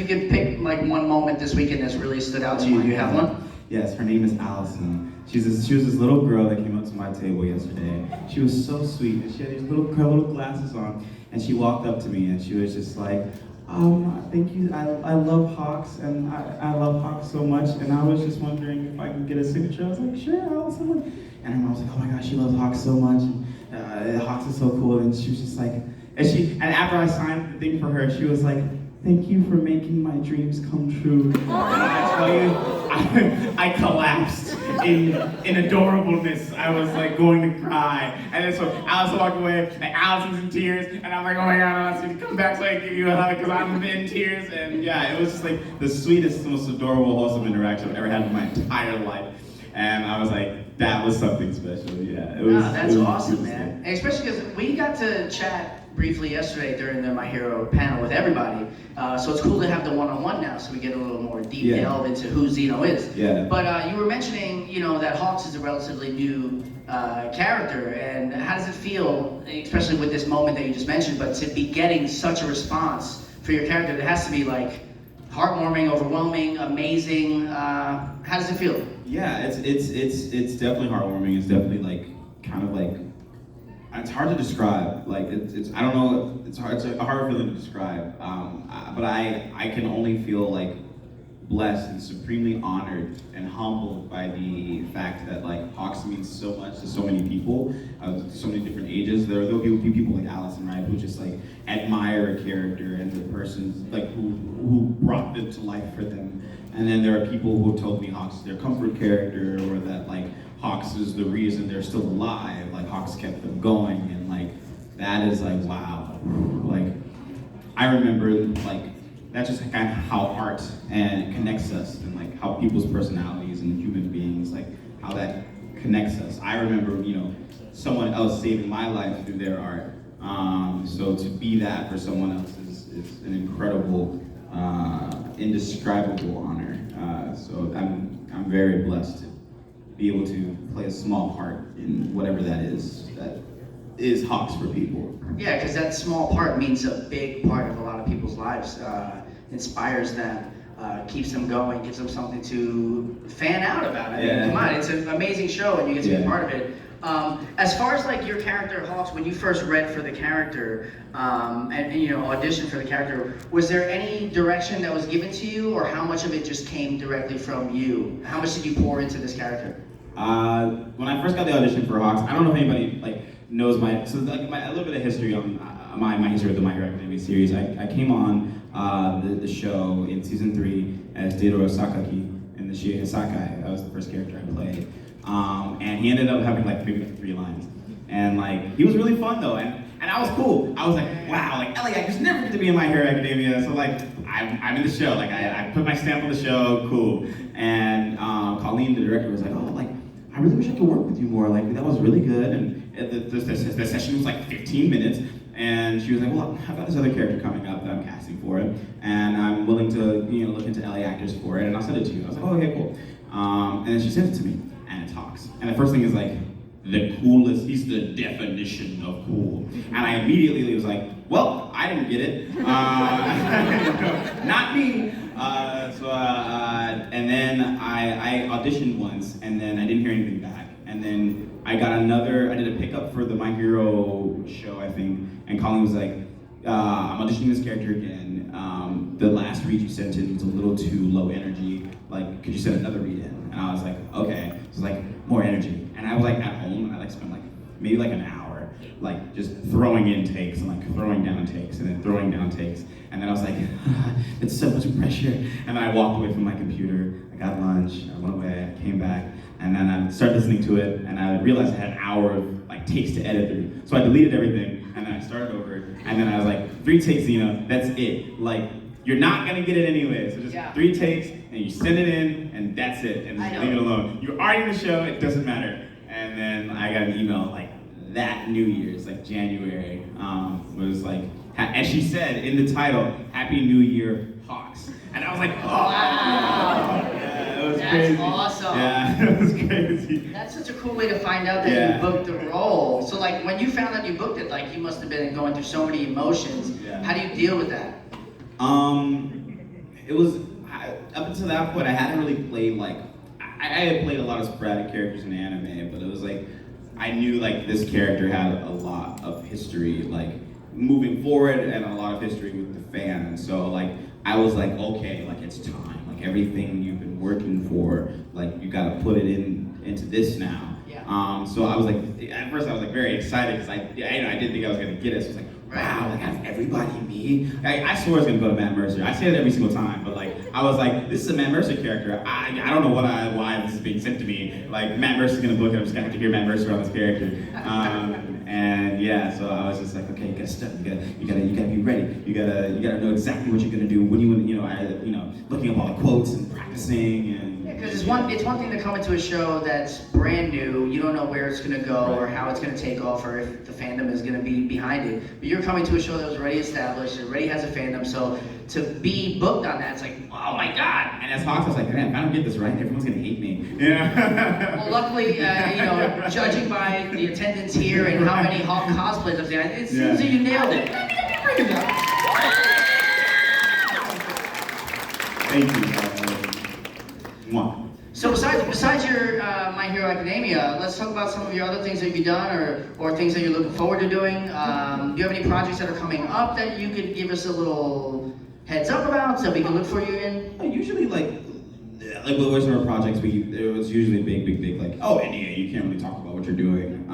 you could pick like one moment this weekend that's really stood out to you. Do you have one? Yes, her name is Allison. She was this little girl that came up to my table yesterday. She was so sweet, and she had these little glasses on, and she walked up to me, and she was just like, thank you, I love Hawks, and I love Hawks so much, and I was just wondering if I could get a signature. I was like, sure, Allison. And her mom was like, oh my gosh, she loves Hawks so much, and Hawks is so cool, and she was just like, and after I signed the thing for her, she was like, thank you for making my dreams come true. And I tell you, I collapsed in adorableness. I was like going to cry. And then so Alice walked away, and Allison's in tears, and I'm like, oh my God, Alice, come back so I can give you a hug, because I'm in tears. And yeah, it was just like the sweetest, most adorable, wholesome interaction I've ever had in my entire life. And I was like, that was something special. Yeah, it was. That's it was awesome, man. And especially because we got to chat briefly yesterday during the My Hero panel with everybody. So it's cool to have the one-on-one now, so we get a little more deep delve into who Zeno is. Yeah. But you were mentioning, that Hawks is a relatively new character, and how does it feel, especially with this moment that you just mentioned, but to be getting such a response for your character? It has to be like heartwarming, overwhelming, amazing. How does it feel? Yeah, it's definitely heartwarming. It's definitely like kind of like. It's hard to describe. Like it's I don't know. It's hard. It's a hard feeling to describe. But I can only feel like blessed and supremely honored and humbled by the fact that like Hawks means so much to so many people, so many different ages. There'll be people like Allison, right, who just like admire a character and the person like who brought them to life for them. And then there are people who told me Hawks is their comfort character, or that like Hawks is the reason they're still alive. Like Hawks kept them going, and like that is like wow. Like I remember like that's just kind of how art and connects us, and like how people's personalities and human beings, like how that connects us. I remember someone else saving my life through their art. So to be that for someone else is an incredible, indescribable honor. So I'm very blessed to be able to play a small part in whatever that is Hawks for people. Yeah, because that small part means a big part of a lot of people's lives. Inspires them, keeps them going, gives them something to fan out about. I mean, come on, it's an amazing show, and you get to be part of it. As far as like your character Hawks, when you first read for the character and auditioned for the character, was there any direction that was given to you, or how much of it just came directly from you? How much did you pour into this character? When I first got the audition for Hawks, I don't know if anybody like knows a little bit of history on my history with the My Hero Academia series. I came on the show in season 3 as Deidoro Sakaki in the Shiei Sakai. That was the first character I played. And he ended up having like maybe 3 lines. And like he was really fun though, and I was cool. I was like, wow, like Ellie, I just never get to be in My Hero Academia, so like I'm in the show. Like I put my stamp on the show, cool. And Colleen, the director, was like, oh, like I really wish I could work with you more. Like that was really good. And the session was like 15 minutes. And she was like, well, I've got this other character coming up that I'm casting for it, and I'm willing to, look into LA actors for it, and I'll send it to you. I was like, oh, okay, cool. And then she sent it to me, and it's Hawks. And the first thing is like, the coolest, he's the definition of cool. And I immediately was like, well, I didn't get it. Not me. And then I auditioned once, and then I didn't hear anything back. And then I did a pickup for the My Hero show, I think, and Colleen was like, I'm auditioning this character again. The last read you sent in was a little too low energy. Like, could you send another read in? And I was like, okay. So it's like, more energy. And I was like at home, and I like spent like maybe like an hour, like just throwing in takes and like throwing down takes and then throwing down takes. And then I was like, it's so much pressure. And then I walked away from my computer, I got lunch, I went away, I came back, and then I started listening to it, and I realized I had an hour of like takes to edit through. So I deleted everything, and then I started over, and then I was like, 3 takes, Zeno, that's it. Like, you're not gonna get it anyway, so just 3 takes, and you send it in, and that's it, and just leave it alone. You're already in the show, it doesn't matter. And then I got an email like that New Year's, like January, was like, and she said in the title, Happy New Year, Hawks. And I was like, oh, wow. Yeah, it was That's crazy. Awesome. Yeah, it was crazy. That's such a cool way to find out that you booked the role. So like when you found out you booked it, like you must have been going through so many emotions. Yeah. How do you deal with that? it was up until that point I hadn't really played like I had played a lot of sporadic characters in anime, but it was like I knew like this character had a lot of history like moving forward and a lot of history with the fan, and so like I was like, okay, like it's time, like everything you've been working for, like you got to put it into this now. Yeah. So I was like, at first I was like very excited because I didn't think I was gonna get it. So I was like, wow, like out of everybody, me. I swore I was gonna go to Matt Mercer. I say that every single time, but like I was like, this is a Matt Mercer character. I don't know why this is being sent to me. Like Matt Mercer's gonna book it. I'm just gonna have to hear Matt Mercer on this character. And yeah, so I was just like, okay, you gotta study. You gotta be ready. You gotta know exactly what you're gonna do when looking up all the quotes and practicing and. Because it's one thing to come into a show that's brand new, you don't know where it's going to go or how it's going to take off or if the fandom is going to be behind it. But you're coming to a show that was already established, it already has a fandom, so to be booked on that, it's like, oh my God. And as Hawks, I was like, man, if I don't get this right, everyone's going to hate me. Yeah. Well, luckily, judging by the attendance here and how many Hawk cosplays I've seen, it seems that you nailed it. Thank you. So besides your My Hero Academia, let's talk about some of your other things that you've done or things that you're looking forward to doing. Do you have any projects that are coming up that you could give us a little heads up about so we can look for you in? Usually like with voice over projects, it was usually big like, oh, NEA, you can't really talk about what you're doing.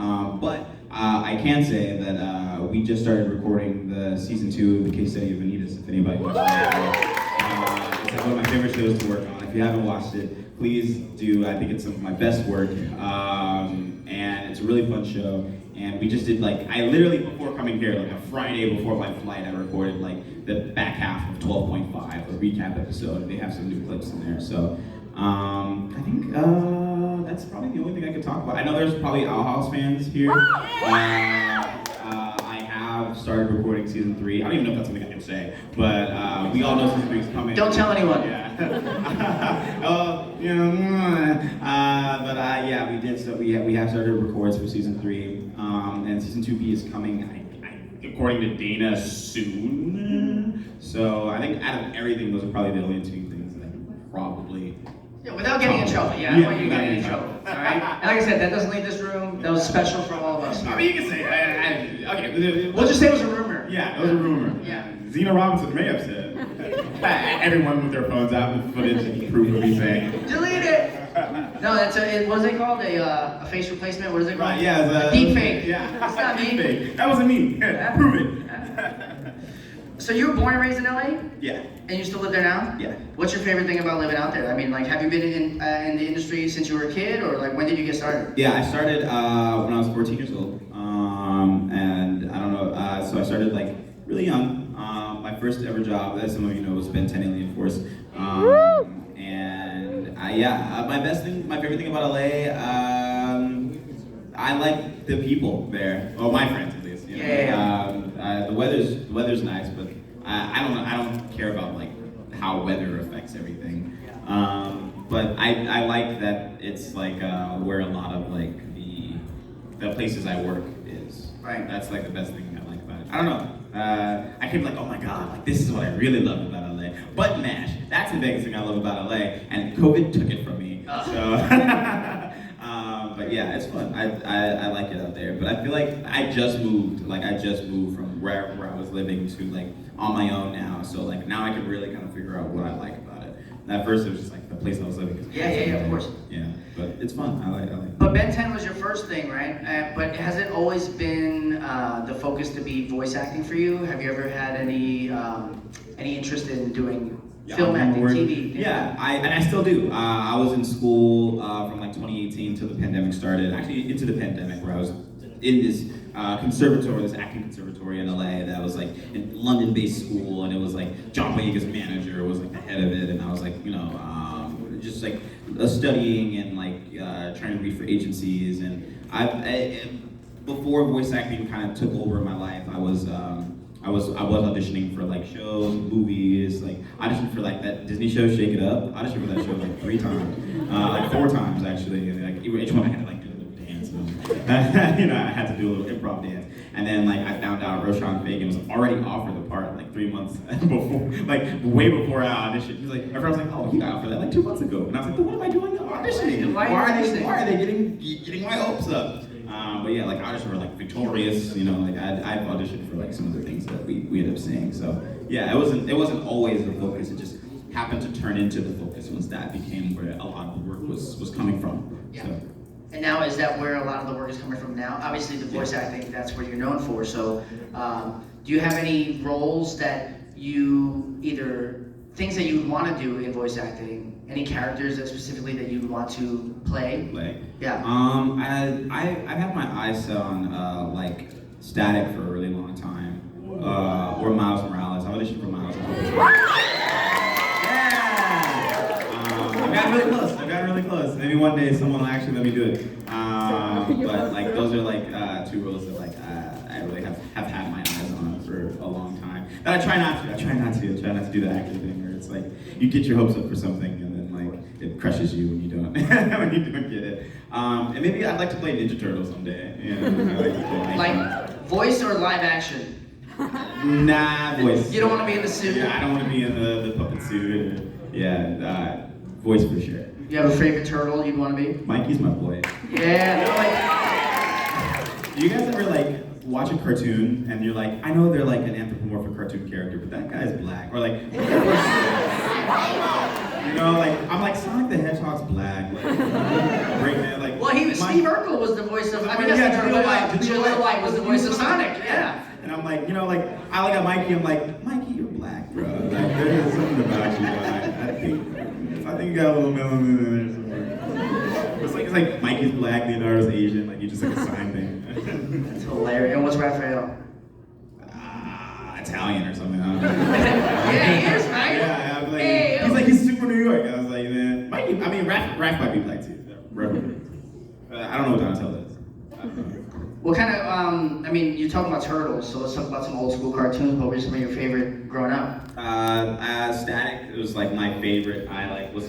But I can say that we just started recording the season 2 of the Case Study of Vanitas, if anybody watched it. It's like one of my favorite shows to work on. If you haven't watched it, please do. I think it's some of my best work, and it's a really fun show. And we just did I literally before coming here, like a Friday before my flight, I recorded like the back half of 12.5, a recap episode, and they have some new clips in there. So I think that's probably the only thing I could talk about. I know there's probably Owl House fans here. I have started recording season 3. I don't even know if that's something I can say, but we all know season 3 is coming. Don't tell anyone. Yeah. Yeah, we did. So we have started records for season 3, and season 2B is coming. According to Dana, soon. So I think out of everything, those are probably the only 2 things that I can probably. Yeah, without getting in trouble. Yeah, I don't want you to get in trouble. All right. And like I said, that doesn't leave this room. That was special for all of us. I mean, you can say. Okay. We'll just say it was a rumor. Yeah, it was a rumor. Yeah. Zeno Robinson may have said. Everyone with their phones out with footage and proof of me saying. Delete it. No, that's what is it called? A face replacement? What is it called? Right. Yeah. A deep fake. Yeah. It's not me. Fake. That wasn't me. Prove it. So you were born and raised in LA? Yeah. And you still live there now? Yeah. What's your favorite thing about living out there? I mean, have you been in the industry since you were a kid, or when did you get started? Yeah, I started when I was 14 years old, and I don't know. So I started really young. My first ever job, as some of you know, was Ben 10 Alien Force. And my favorite thing about LA, I like the people there. Well, my friends at least. You know? Yeah. The weather's nice, but I don't care about how weather affects everything. But I like that it's where a lot of the places I work is. Right. That's the best thing I like about it. I don't know. I came oh my God, this is what I really love about LA. But MASH, that's the biggest thing I love about LA, and COVID took it from me. So. But yeah, it's fun. I like it out there. But I feel I just moved. I just moved from where I was living to on my own now. So now I can really kind of figure out what I like about it. And at first it was just the place I was living. Yeah, of course. Yeah, but it's fun. I like it. But Ben 10 was your first thing, right? But has it always been the focus to be voice acting for you? Have you ever had any interest in doing film acting, TV? Yeah, I still do. I was in school from 2018 till the pandemic started. Actually, into the pandemic, where I was in this conservatory, this acting conservatory in LA. That was a London-based school, and it was John Boyega's manager was the head of it, and I was just studying and trying to read for agencies. And before voice acting kind of took over my life, I was auditioning for shows, movies, auditioned for that Disney show Shake It Up. Auditioned for that show 3 times, 4 times actually. And, each one I had to do a little dance. I had to do a little improv dance. And then like I found out Roshan Fagan was already offered the part like 3 months before, like way before I auditioned. He's like, everyone was like, oh, he got offered that like 2 months ago. And I was like, then what am I doing auditioning? Why are they getting my hopes up? But yeah, like I auditioned for like Victorious, you know, like I've auditioned for like some of the things that we ended up seeing. So yeah, it wasn't always the focus. It just happened to turn into the focus once that became where a lot of the work was coming from. Yeah. So. And now, is that where a lot of the work is coming from now? Obviously, the voice acting, that's what you're known for. So, do you have any roles that you things that you would want to do in voice acting? Any characters that specifically that you'd want to play? Yeah. I've had my eyes set on like Static for a really long time, or Miles Morales. I auditioned for Miles. I've gotten really close. Maybe one day someone will actually let me do it. But like those are like 2 roles that like I really have had my eyes on for a long time. That I try not to do the acting thing where it's like you get your hopes up for something and then like it crushes you when you don't when you don't get it. And maybe I'd like to play Ninja Turtle someday. You know, like voice or live action? Nah, voice. You don't want to be in the suit? Yeah, I don't want to be in the puppet suit. Yeah, voice for sure. You have a favorite turtle you'd want to be? Mikey's my boy. Yeah. Do you guys ever like watch a cartoon and you're like, I know they're like an anthropomorphic cartoon character, but that guy's black, or like, you know, like I'm like Sonic the Hedgehog's black. Like, well, Steve Urkel was the voice of. I mean, Jaleel White was the voice of Sonic. Yeah. And I'm like, you know, like I look at Mikey, I'm like, Mikey, you're black, bro. Like there is something about you. I think you got a little melanin in there somewhere. It's like Mikey's black, Leonardo's Asian, like you just like a sign thing. That's hilarious. And what's Raphael? Italian or something. I don't know. Yeah, he is, right? Yeah, I'm like, he's super New York. I was like, man, Mikey. I mean, Raph might be black too. I don't know what Donatello is. What kind of, I mean, you're talking about turtles, so let's talk about some old school cartoons. What were some of your favorite growing up? Static, it was like my favorite.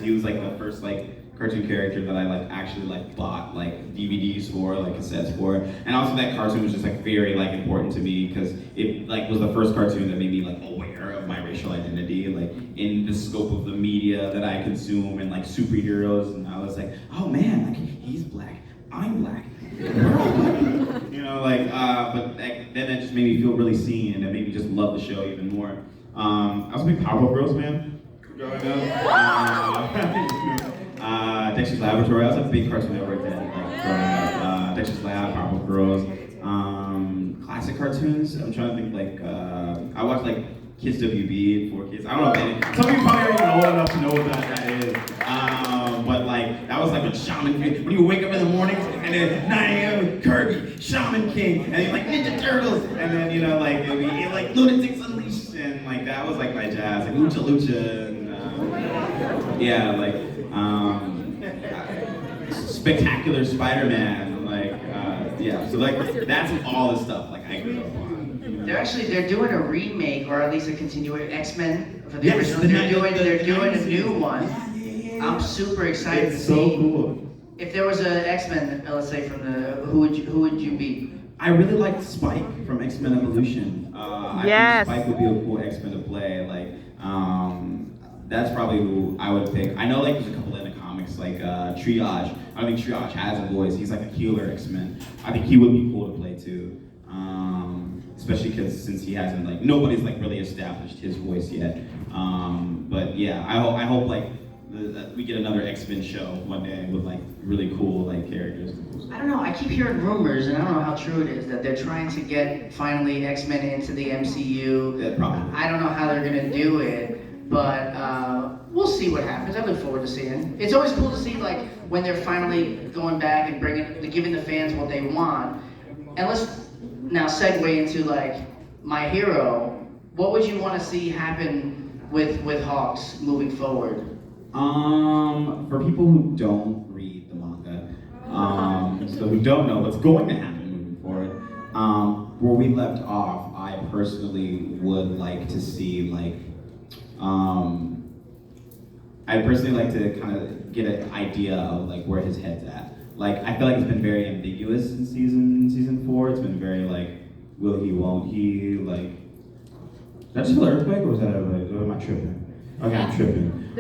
He was like the first like cartoon character that I like actually like bought like DVDs for, like cassettes for. And also that cartoon was just like very like important to me because it like was the first cartoon that made me like aware of my racial identity, like in the scope of the media that I consume and like superheroes. And I was like, oh man, like he's black, I'm black. You know, like, but then that just made me feel really seen, and it made me just love the show even more. I was a big Powerpuff Girls fan growing up. Dexter's Laboratory. I was a big Cartoon Network fan like, growing up. Dexter's Lab, Powerpuff Girls. Classic cartoons. I'm trying to think like I watched like Kids WB for kids. I don't know if any, some people probably aren't even old enough to know what that is. But like that was like a Shaman King. When you wake up in the mornings and then 9 a.m. Kirby, Shaman King, and then like Ninja Turtles, and then you know like it'd be like Lunatics Unleashed, and like that was like my jazz, like Lucha Lucha, and yeah, like Spectacular Spider-Man, like yeah. So like that's all the stuff like I grew up on. They're doing a remake, or at least a continuation, XMen for the original. They're doing a new one. I'm super excited to see. It's so cool. If there was an X-Men, let's say from the, who would you be? I really liked Spike from X-Men Evolution. Yes. I think Spike would be a cool X-Men to play. Like, that's probably who I would pick. I know like there's a couple in the comics, like Triage. I don't think Triage has a voice. He's like a healer X-Men. I think he would be cool to play too. Especially because since he hasn't like nobody's like really established his voice yet. But yeah, I hope like we get another X-Men show one day with like really cool like characters. I don't know, I keep hearing rumors, and I don't know how true it is, that they're trying to get finally X-Men into the MCU. Yeah, probably. I don't know how they're gonna do it, but we'll see what happens. I look forward to seeing. It's always cool to see like when they're finally going back and giving the fans what they want. And let's now segue into like my hero. What would you want to see happen with Hawks moving forward? For people who don't read the manga, so who don't know what's going to happen moving forward, where we left off, I personally would like to see like, I'd personally like to kind of get an idea of like where his head's at. Like I feel like it's been very ambiguous in season 4. It's been very like will he, won't he, like, did I just feel an earthquake, or was that, like, or am I tripping? Okay, I'm tripping.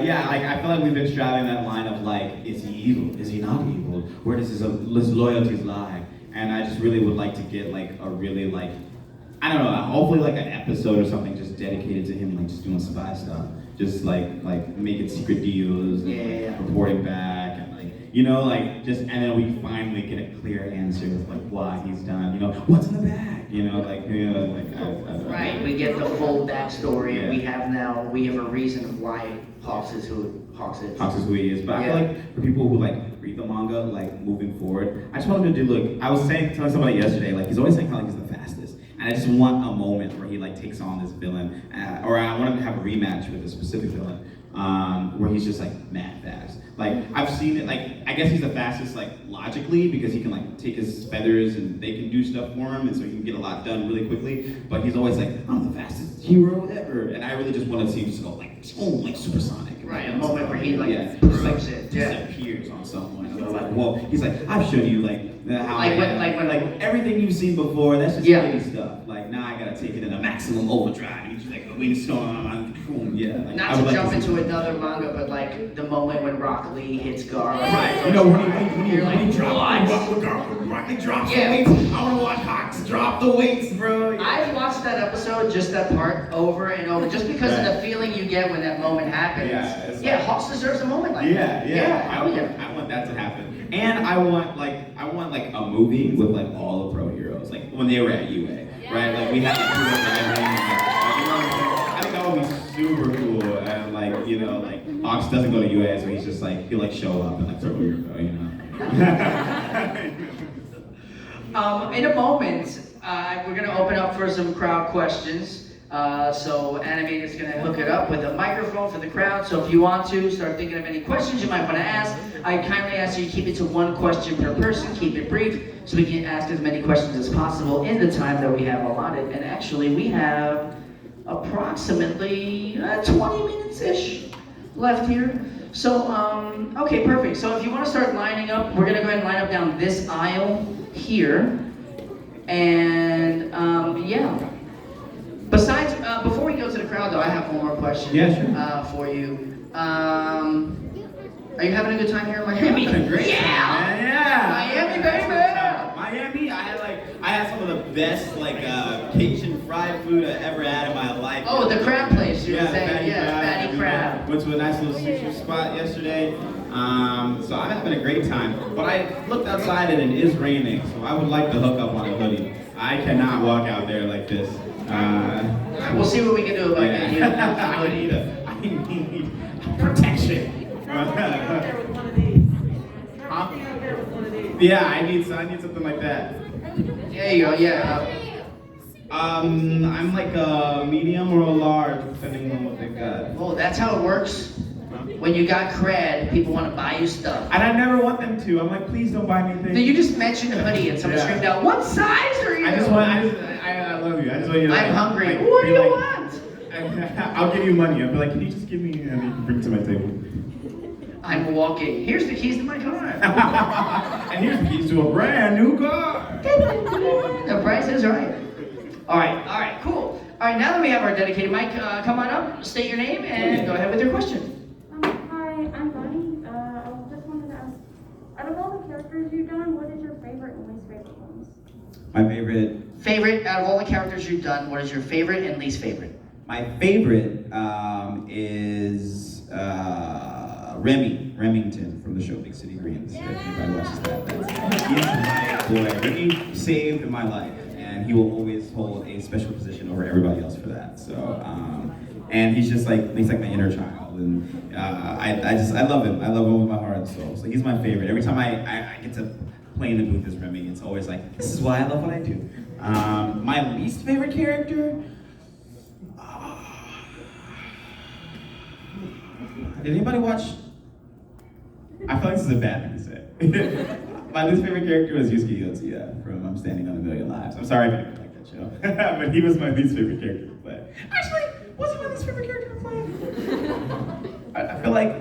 Yeah, like, I feel like we've been straddling that line of, like, is he evil? Is he not evil? Where does his loyalties lie? And I just really would like to get, like, a really, like, I don't know, hopefully, like, an episode or something just dedicated to him, like, just doing spy stuff. Just, like making secret deals, and reporting back, and, like, you know, like, just, and then we finally get a clear answer of, like, why he's done, you know, what's in the bag, you know, like, Right, we get the full backstory, and we have a reason of why Hawks is who he is. But I feel like for people who, like, read the manga, like, moving forward, I just want him to do, look, I was telling somebody yesterday, like, he's always saying how, like, he's the fastest. And I just want a moment where he, like, takes on this villain, or I want him to have a rematch with a specific villain, where he's just, like, mad fast. Like, I've seen it, like, I guess he's the fastest, like, logically, because he can, like, take his feathers and they can do stuff for him, and so he can get a lot done really quickly. But he's always like, I'm the fastest hero ever. And I really just want to see him just go, like, like supersonic. Right, a moment where he, like, disappears on someone. And they're like, whoa, he's like, I've shown you, like, how when everything you've seen before, that's just kitty stuff. Like, now I gotta take it in a maximum overdrive. He's like, the windstorm, boom, like, not to jump into another manga, but, like, the moment when Rock Lee hits Gar. Right, you know, when he drops Rock Lee drops the weights. I wanna watch Hawks drop the weights, bro. Yeah. I've watched that episode, just that part, over and over, just because of the feeling you get when that moment happens. Hawks deserves a moment like that. I want that to happen. And I want like a movie with, like, all the pro heroes, like when they were at UA, right? Like we had to do everything. I think that would be super cool. And, like, you know, like Hawks doesn't go to UA, so he's just like he'll, like, show up and, like, throw a hero, you know. In a moment, we're gonna open up for some crowd questions. So Animator's gonna hook it up with a microphone for the crowd. So if you want to start thinking of any questions you might want to ask, I kindly ask you to keep it to one question per person. Keep it brief, so we can ask as many questions as possible in the time that we have allotted. And actually, we have approximately 20 minutes-ish left here. So, okay, perfect. So if you want to start lining up, we're gonna go ahead and line up down this aisle here. And besides, before we go to the crowd, though, I have one more question for you. Are you having a good time here in Miami? Great time, man. Miami, baby. Miami, I had some of the best, like, Cajun fried food I ever had in my life. Oh, the crab place you were saying. Fatty crab. Went to a nice little sushi spot yesterday. So I'm having a great time. But I looked outside and it is raining, so I would like to hook up on a hoodie. I cannot walk out there like this. We'll see what we can do about getting you I need protection. Yeah, I need something like that. There you go. I'm like a medium or a large, depending on what they got. Oh, that's how it works? When you got cred, people want to buy you stuff. And I never want them to. I'm like, please don't buy me things. You just mentioned a hoodie and someone screamed out, what size are you? I love you. I just want you to. I'm hungry. What do you want? I'll give you money. I'll be like, can you just give me, and you can bring it to my table. I'm walking. Here's the keys to my car. And here's the keys to a brand new car. The price is right. All right, cool. All right, now that we have our dedicated mic, come on up, state your name, and go ahead with your question. Hi, I'm Bonnie. I just wanted to ask, out of all the characters you've done, what is your favorite and least favorite ones? My favorite. Favorite, out of all the characters you've done, what is your favorite and least favorite? My favorite is Remington from the show Big City Greens. If anybody watches that, he's my boy. Remy saved my life, and he will always hold a special position over everybody else for that. So, and he's like my inner child, and I love him. I love him with my heart and soul. So he's my favorite. Every time I get to play in the booth as Remy, it's always like, this is why I love what I do. My least favorite character. Did anybody watch? I feel like this is a bad thing to say. My least favorite character was Yusuke Yotsuya from I'm Standing on a Million Lives. I'm sorry if anyone liked that show, but he was my least favorite character to play. Actually, was he my least favorite character to play? I feel like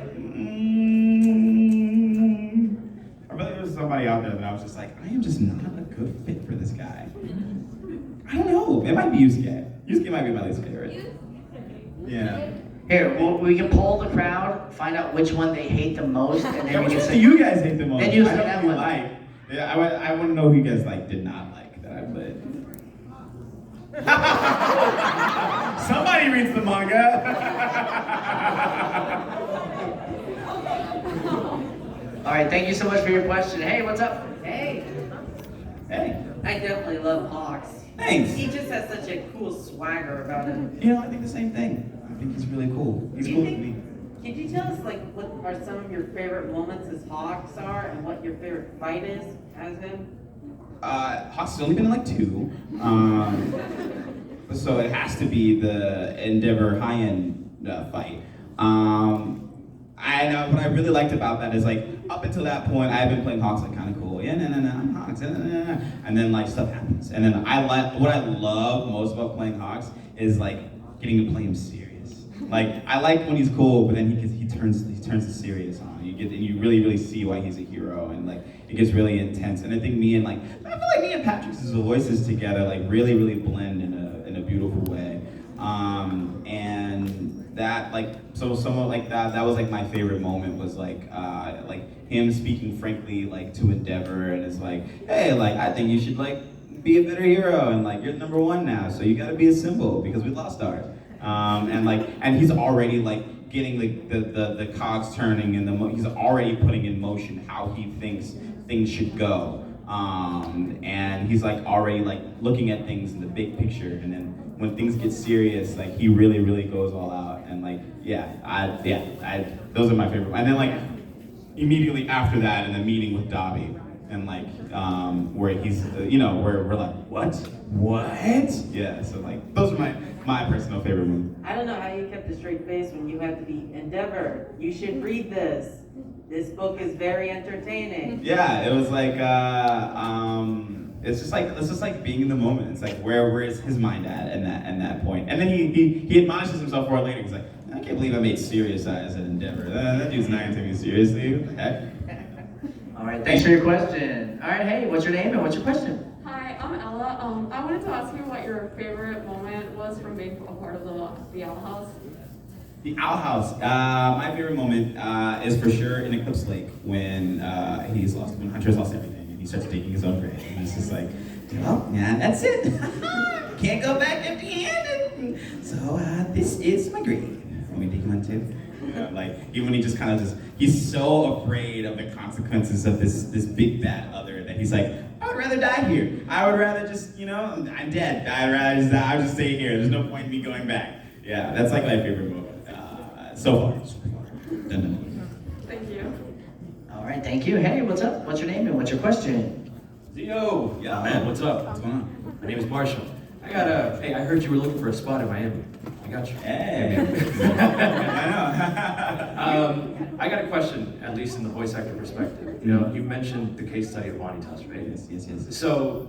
there was somebody out there that I was just like, I am just might be Yusuke. Yusuke might be my least favorite. Yeah. Here, we can poll the crowd, find out which one they hate the most, and then we Which can one do say. you guys hate the most? Then you I say know that who you one. like. Yeah, I want to know who you guys like did not like that I played. Somebody reads the manga. All right, thank you so much for your question. Hey, what's up? Hey, Hey, I definitely love Hawks. thanks. He just has such a cool swagger about him. You know, I think the same thing. I think he's really cool. He's Do you cool with think- me. Could you tell us what are some of your favorite moments as Hawks are, and what your favorite fight is as him? Hawk's only been in like 2. So it has to be the Endeavor high-end fight. I know what I really liked about that is like up until that point I've been playing Hawks like kind of cool. Yeah, no, I'm Hawks. And then like stuff happens. And then what I love most about playing Hawks is like getting to play him serious. Like I like when he's cool, but then he turns to serious on. You really see why he's a hero, and like it gets really intense. And I think I feel like me and Patrick's voices together like really blend in a beautiful way. And that like someone like that was like my favorite moment was like him speaking frankly like to Endeavor, and it's like, hey, like I think you should like be a better hero, and like you're number 1 now, so you got to be a symbol because we lost ours. And he's already like getting the cogs turning, and he's already putting in motion how he thinks things should go. And he's like already like looking at things in the big picture, and then when things get serious, like he really goes all out. And like those are my favorite. And then like immediately after that, in the meeting with Dobby, and like where he's where we're like, what? Yeah. So like those are my personal favorite movies. I don't know how you kept a straight face when you had to be Endeavor. You should read this. This book is very entertaining. Yeah, it was like it's just like being in the moment. It's like where is his mind at that point? And then he admonishes himself for it later. He's like, I can't believe I made serious eyes at Endeavor. That dude's not gonna take me seriously. What the heck? All right, thanks for your question. All right, hey, what's your name and what's your question? Hi, I'm Ella. I wanted to ask you what your favorite moment was from being a part of the Owl House. The Owl House. My favorite moment is for sure in Eclipse Lake when when Hunter's lost everything and he starts digging his own grave. And he's just like, well, yeah, that's it. Can't go back empty-handed. So this is my grave. Want me to dig one too? Yeah, like even when he just he's so afraid of the consequences of this big bad other that he's like, I would rather die here. I would rather just, I'm dead. I'd rather just die. I'll just stay here. There's no point in me going back. Yeah, that's like my favorite moment. So far. Thank you. All right, thank you. Hey, what's up? What's your name and what's your question? Zeno! Yeah, man, what's up? What's going on? My name is Marshall. Hey, I heard you were looking for a spot in Miami. I got you. Hey. I know. I got a question, at least in the voice actor perspective. You know, you mentioned the case study of Vanitas, right? Yes. So,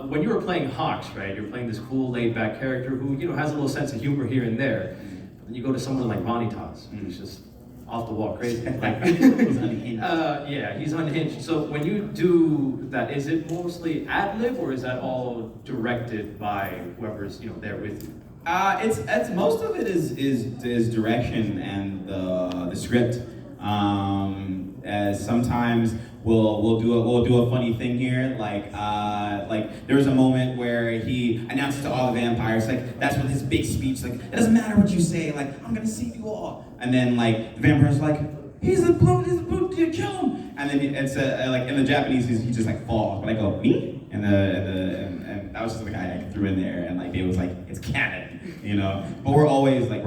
when you were playing Hawks, right, you're playing this cool, laid-back character who, has a little sense of humor here and there. But then you go to someone like Vanitas, who's just off the wall crazy. Like, He's unhinged. Yeah, he's unhinged. So when you do that, is it mostly ad-lib, or is that all directed by whoever's there with you? It's most of it is direction and the script. As sometimes we'll do a funny thing here, like there was a moment where he announces to all the vampires, like that's with his big speech, like it doesn't matter what you say, like I'm gonna save you all, and then like the vampires are like he's a brute, you kill him, and then it's like in the Japanese he just like falls, but I go me, and that was just the guy I threw in there, and like David was like it's canon, but we're always like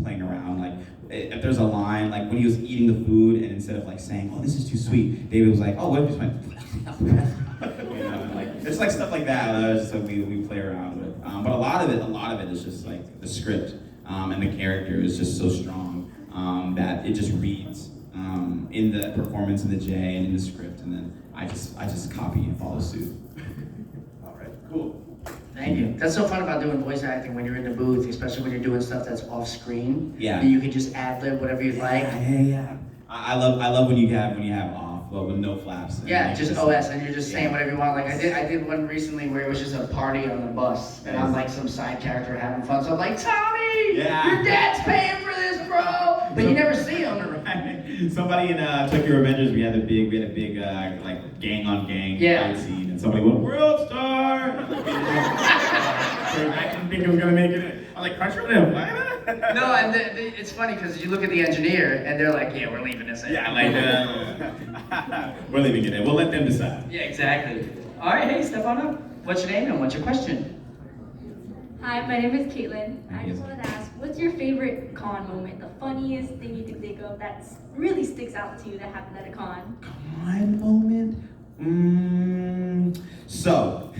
playing around, like if there's a line, like when he was eating the food and instead of like saying, oh, this is too sweet, David was like, oh, what if you just went, like it's like stuff like that. Just like we play around with. But a lot of it is just like the script, and the character is just so strong that it just reads in the performance in the J and in the script, and then I just copy and follow suit. All right, cool. Thank you. That's so fun about doing voice acting when you're in the booth, especially when you're doing stuff that's off screen. Yeah. And you can just ad lib whatever you like. Yeah. I love when you have off but with no flaps. And, Yeah, like, just OS, and you're just saying yeah. whatever you want. Like I did one recently where it was just a party on the bus, and I'm like some side character having fun. So I'm like, Tommy, Yeah. your dad's paying for this, bro. But you never see him. Right. Somebody in Tokyo Revengers, we had a big like gang on gang fight scene, and somebody went World Star. So I didn't think it was gonna make it. I'm like, crunch on him. No, and it's funny because you look at the engineer, and they're like, yeah, we're leaving this in. Yeah, like we're leaving it in. We'll let them decide. Yeah, exactly. All right, hey, step on up. What's your name and what's your question? Hi, my name is Caitlin. Hi, I just Caitlin. wanted to ask, what's your favorite con moment? The funniest thing you can think of that really sticks out to you that happened at a con? Con moment? So,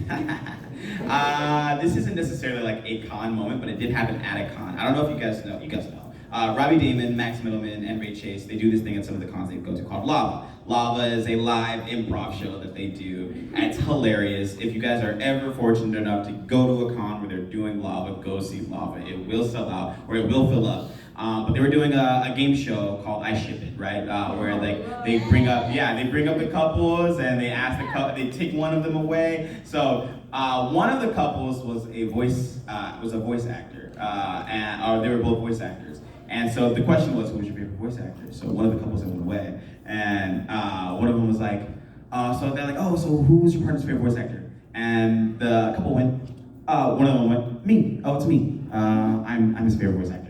this isn't necessarily like a con moment, but it did happen at a con. I don't know if you guys know. You guys know. Robbie Damon, Max Middleman, and Ray Chase, they do this thing at some of the cons they go to called Lava. Lava is a live improv show that they do, and it's hilarious. If you guys are ever fortunate enough to go to a con where they're doing Lava, go see Lava. It will sell out, or it will fill up. But they were doing a game show called I Ship It, right? Where like they bring up the couples and they ask the couple, they take one of them away. So one of the couples was a voice actor, or they were both voice actors. And so the question was, who was your favorite voice actor? So one of the couples went away, and one of them was like, so they're like, oh, so who was your partner's favorite voice actor? And the couple went, one of them went, me. Oh, it's me. I'm his favorite voice actor.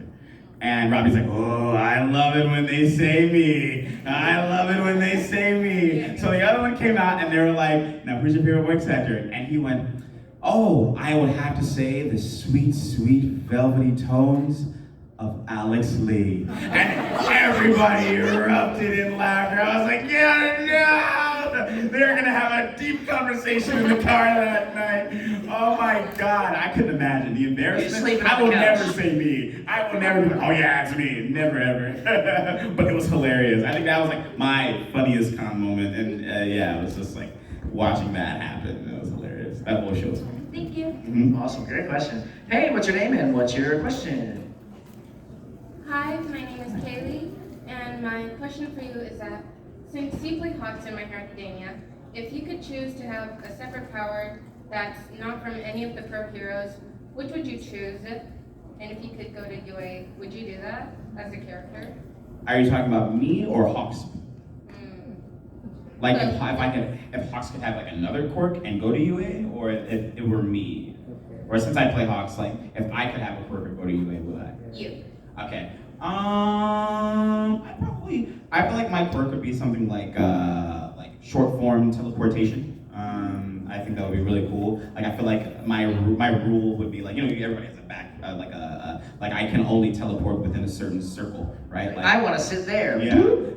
And Robbie's like, oh, I love it when they say me. I love it when they say me. So the other one came out and they were like, now who's your favorite voice actor? And he went, oh, I would have to say the sweet, sweet velvety tones of Alex Lee. And everybody erupted in laughter. I was like, yeah, no! They're gonna have a deep conversation in the car that night. Oh my God, I couldn't imagine the embarrassment. I will never say me. I will never be like, oh yeah, it's me. Never ever. But it was hilarious. I think that was like my funniest con moment. And yeah, it was just like watching that happen. It was hilarious. That whole show was funny. Thank you. Mm-hmm. Awesome, great question. Hey, what's your name and what's your question? Hi, my name is Kaylee, and my question for you is that since you play Hawks in My Hero Academia, if you could choose to have a separate power that's not from any of the pro heroes, which would you choose? And if you could go to UA, would you do that as a character? Are you talking about me or Hawks? Like if Hawks could have like another quirk and go to UA, or if it were me? Or since I play Hawks, like if I could have a quirk and go to UA, would I? You. Okay. I feel like my quirk would be something like short form teleportation. I think that would be really cool. Like I feel like my rule would be like, you know, everybody has a back like I can only teleport within a certain circle, right? Like I want to sit there.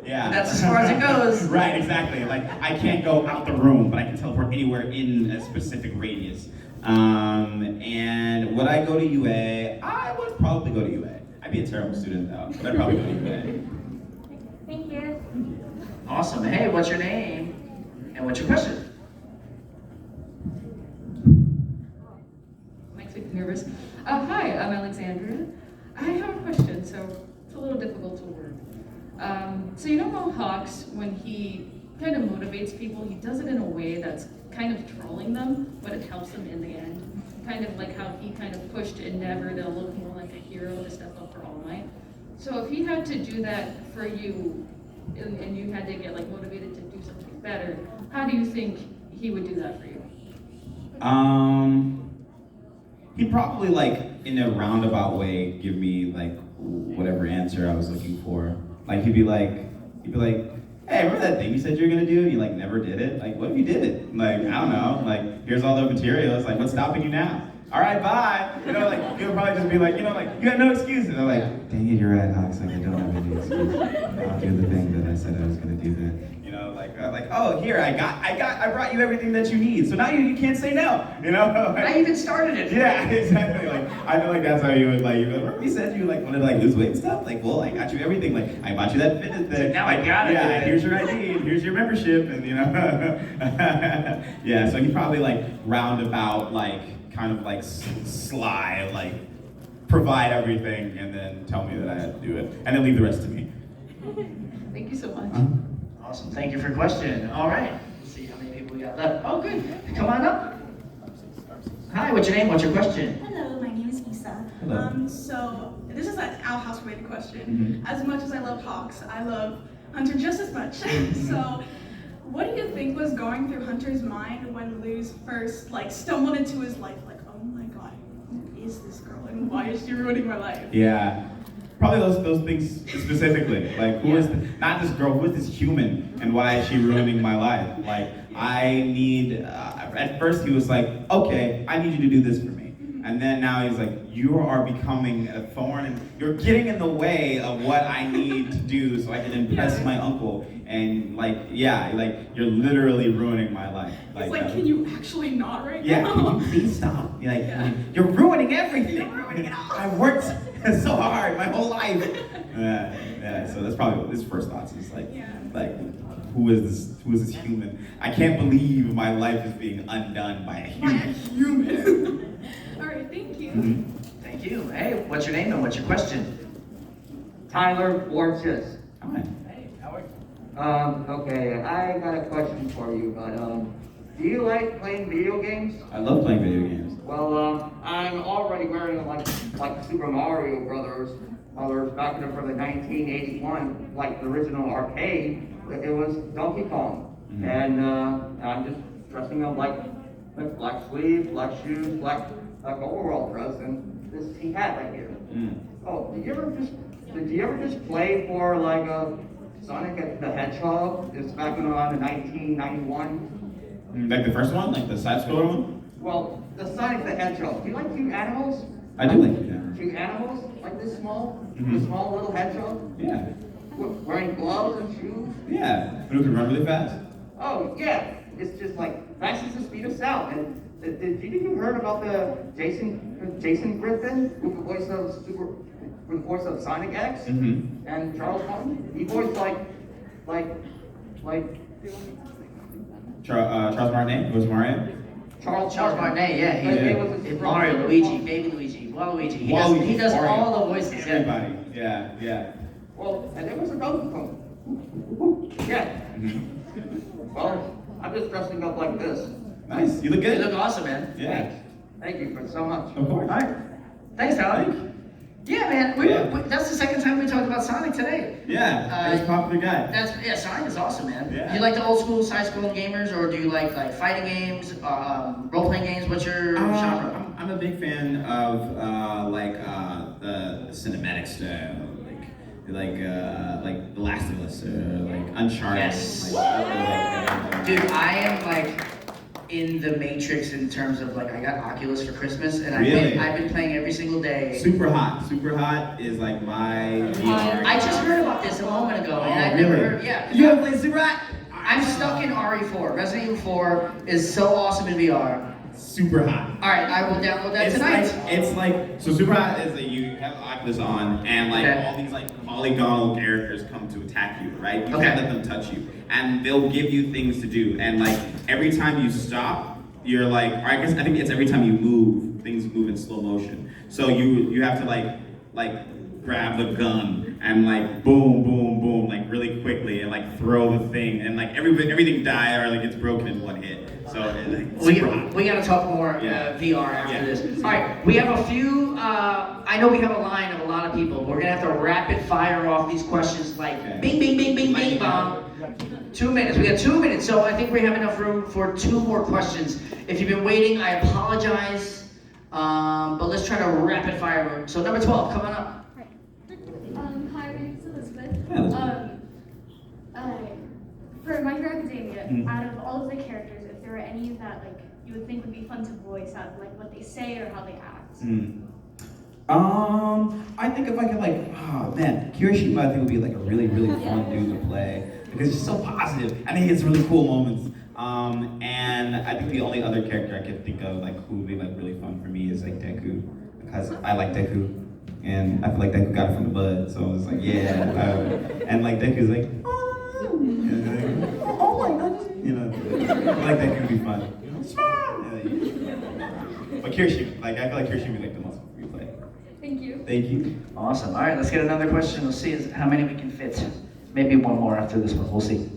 yeah. That's as far as it goes. Right, exactly. Like I can't go out the room, but I can teleport anywhere in a specific radius. And would I go to UA? I would probably go to UA. I'd be a terrible student though, but I'd probably go to UA. Thank you. Awesome. Hey, what's your name and what's your question? Makes me nervous. Hi, I'm Alexandria. I have a question, so it's a little difficult to word. So you know how Hawks, when he kind of motivates people, he does it in a way that's kind of trolling them, but it helps them in the end. Kind of like how he kind of pushed Endeavor to look more like a hero to step up for All Might. So if he had to do that for you, and you had to get like motivated to do something better, how do you think he would do that for you? He'd probably like in a roundabout way give me like whatever answer I was looking for. Like he'd be like, hey, remember that thing you said you were gonna do and you like never did it? Like what if you did it? Like, I don't know, like here's all the materials, like what's stopping you now? All right, bye. You know, like he'll probably just be like, you know, like you got no excuses. And I'm like, dang it, you're right, Hawks. Like I don't have any excuses. I'll do the thing that I said I was gonna do then. You know, like oh here I brought you everything that you need. So now you can't say no. You know. I even started it. Yeah, exactly. Like I feel like that's how you would like. Remember you said you like wanted to like lose weight and stuff. Like, well, I got you everything. Like I bought you that fitness thing. Now I got it. Yeah, here's your ID. Here's your membership, and you know. Yeah, so he probably like roundabout like kind of like sly like provide everything and then tell me that I had to do it and then leave the rest to me. Thank you so much. Awesome. Thank you for your question. All right. Let's see how many people we got left. Oh, good. Come on up. Hi, what's your name? What's your question? Hello, my name is Isa. Hello. So this is an outhouse related question. As much as I love Hawks, I love Hunter just as much. So what do you think was going through Hunter's mind when Luz first stumbled into his life? Like, oh my god, who is this girl and why is she ruining my life? Yeah. Probably those things specifically. Like, who is not this girl, who is this human, and why is she ruining my life? Like, I need, at first he was like, okay, I need you to do this for me. And then now he's like, you are becoming a thorn, and you're getting in the way of what I need to do so I can impress my uncle. And you're literally ruining my life. It's like, can you actually not right yeah, now? can you please stop? You're ruining everything. You're ruining it all. I worked so hard my whole life. So that's probably his first thoughts. Is who is this human? I can't believe my life is being undone by a human. All right, thank you. Thank you. Hey, what's your name and what's your question? Tyler Borges. Hi. Hey, how are you? Okay, I got a question for you, but do you like playing video games? I love playing video games. Well, I'm already wearing like Super Mario Brothers back in for the 1981, like the original arcade. It was Donkey Kong, and I'm just dressing up like with black sleeves, black shoes, black overall dress, and this hat right here. Oh, did you ever just play for Sonic the Hedgehog? It's back in around 1991. Like the first one, like the side-scroller one? Well, the Sonic the Hedgehog. Do you like cute animals? I do like that. Cute animals? Like this small little hedgehog? Yeah. Wearing gloves and shoes? Yeah. But who can run really fast? Oh, yeah. It's just like fast as the speed of sound. And did you heard about the Jason Griffin with the voice of Sonic X and Charles Martin? He voiced Charles Martinet? Who was Mario? Charles Martinet, yeah. He Mario, Luigi, Baby Luigi, Waluigi. He does all the voices. Everybody. Yeah. Well, and there was a Donkey Kong. Yeah. Well, I'm just dressing up like this. Nice. You look good. You look awesome, man. Yeah. Thank you for so much. Of course. All right. Thanks, Tyler. Yeah, man. That's the second time we talked about Sonic today. Yeah. He's a popular guy. Sonic is awesome, man. Yeah. Do you like the old school side-scrolling gamers, or do you like fighting games, role-playing games? What's your genre? I'm a big fan of the cinematic style, like The Last of Us, like Uncharted. Yes. Dude, I am in the Matrix in terms of I got Oculus for Christmas, and I've been playing every single day. Super Hot is like my VR. I just heard about this a moment ago, and I've really? never heard. Yeah. You haven't played Super Hot? I'm stuck in RE4. Resident Evil 4 is so awesome in VR. Super Hot. All right, I will download that tonight. So Super Hot is that you have Oculus on, and all these polygonal characters come to attack you, right? You can't let them touch you, and they'll give you things to do, and every time you stop, you're or I think it's every time you move, things move in slow motion. So you have to grab the gun and boom, boom, boom, really quickly, and throw the thing, and everything die or gets broken in one hit. So we gotta talk more VR after this. All right, we have a few. I know we have a line of a lot of people. But we're gonna have to rapid fire off these questions bing, bing, bing, bing, bing, bong. 2 minutes. We got 2 minutes, so I think we have enough room for 2 more questions. If you've been waiting, I apologize, but let's try to rapid fire. So number 12, come on up. Hi, my name is Elizabeth. For My Hero Academia, out of all of the characters, if there were any that you would think would be fun to voice out of what they say or how they act. I think if I could Kirishima I think would be a really, really fun dude to play because he's so positive and he has really cool moments. And I think the only other character I could think of who would be really fun for me is Deku, because I like Deku. And I feel like Deku got it from the bud, so I was and Deku's oh my god, I feel like that could be fun. But Kirishima, I feel like Kirishima would be the most fun for you to play. Thank you. Thank you. Awesome. All right, let's get another question. We'll see how many we can fit. Maybe one more after this one. We'll see.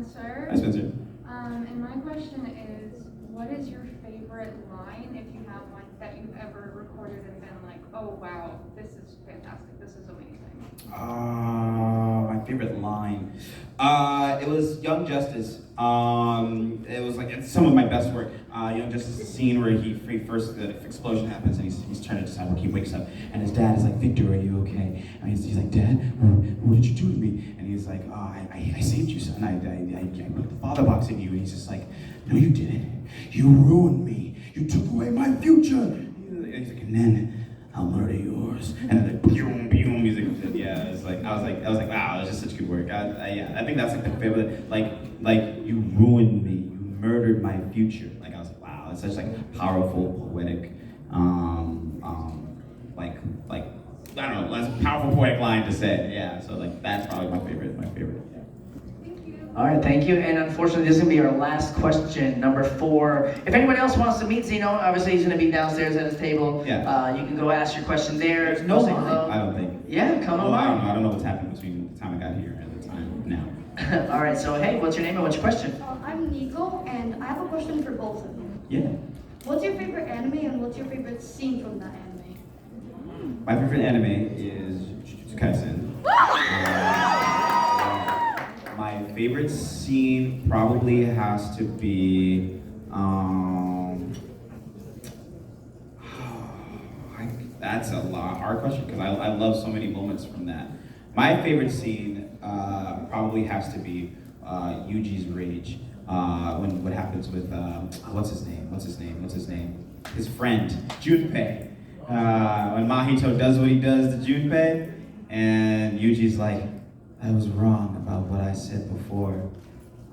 Spencer. Hi, Spencer. And my question is, what is your favorite line, if you have one, that you've ever recorded and been like, oh wow, this is fantastic, this is amazing? My favorite line. It was Young Justice. It was like, it's some of my best work. Young Justice, the scene where he first, the explosion happens and he's trying to decide what he wakes up. And his dad is like, Victor, are you okay? And he's like, Dad, what did you do to me? And he's like, oh, I saved you, son. I put the father box in you. And he's just like, no, you didn't. You ruined me. You took away my future. And he's like, and then I'll murder yours. And then like, boom, boom, music. Yeah, it was like, I was like, wow, that's just such good work. I think that's like my favorite. Like you ruined me. You murdered my future. Like I was like, wow, it's such like powerful, poetic, like I don't know, that's a powerful poetic line to say. Yeah, so like that's probably my favorite. Yeah. All right, thank you. And unfortunately, this is going to be our last question, number 4. If anyone else wants to meet Zeno, obviously he's going to be downstairs at his table. Yeah. You can go ask your question there. There's no Say line, hello. I don't think. Yeah, come on by. I don't know what's happening between the time I got here and the time now. All right, so hey, what's your name and what's your question? I'm Nico, and I have a question for both of you. Yeah. What's your favorite anime, and what's your favorite scene from that anime? My favorite anime is Jujutsu Kaisen. My favorite scene probably has to be, that's a hard question because I love so many moments from that. My favorite scene probably has to be Yuji's rage. When what happens with, what's his name? His friend, Junpei. When Mahito does what he does to Junpei, and Yuji's like, I was wrong about what I said before.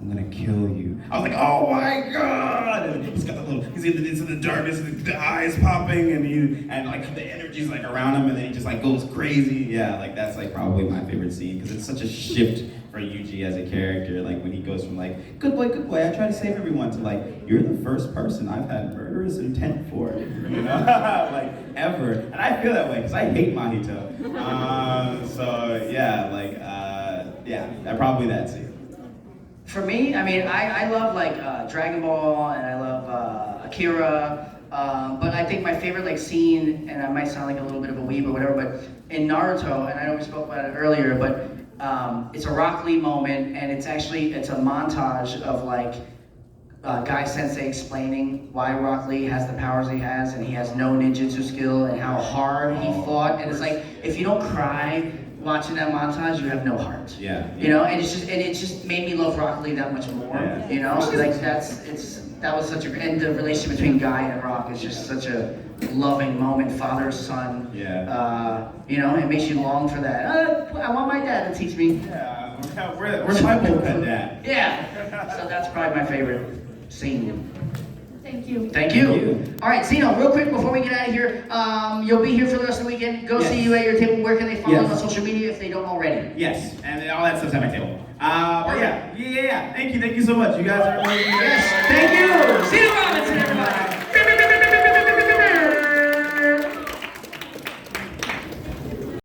I'm gonna kill you. I was like, oh my god! And he's got the little, he's in the darkness, and the eyes popping, and like the energy's like around him, and then he just like goes crazy. Yeah, like that's like probably my favorite scene because it's such a shift for Yuji as a character. Like when he goes from like, good boy, I try to save everyone, to like, you're the first person I've had murderous intent for, you know, like ever. And I feel that way because I hate Mahito. So yeah, like probably that scene. For me, I mean, I love like Dragon Ball and I love Akira, but I think my favorite like scene, and I might sound like a little bit of a weeb or whatever, but in Naruto, and I know we spoke about it earlier, but it's a Rock Lee moment, and it's a montage of like Guy Sensei explaining why Rock Lee has the powers he has, and he has no ninjutsu skill, and how hard he fought, and it's like, if you don't cry watching that montage, you have no heart. Yeah. You know, and it just made me love Rock Lee that much more. Yeah. You know, so like that was such a, and the relationship between Guy and Rock is just such a loving moment, father son. Yeah. You know, it makes you long for that. I want my dad to teach me. Yeah. Where's my bullpen dad? Yeah. So that's probably my favorite scene. Thank you. Thank you. All right, Zeno, real quick before we get out of here, you'll be here for the rest of the weekend. Go see you at your table. Where can they follow you on social media if they don't already? Yes, and all that stuff's at my table. But yeah. Thank you so much. You guys are amazing. Yes, thank you.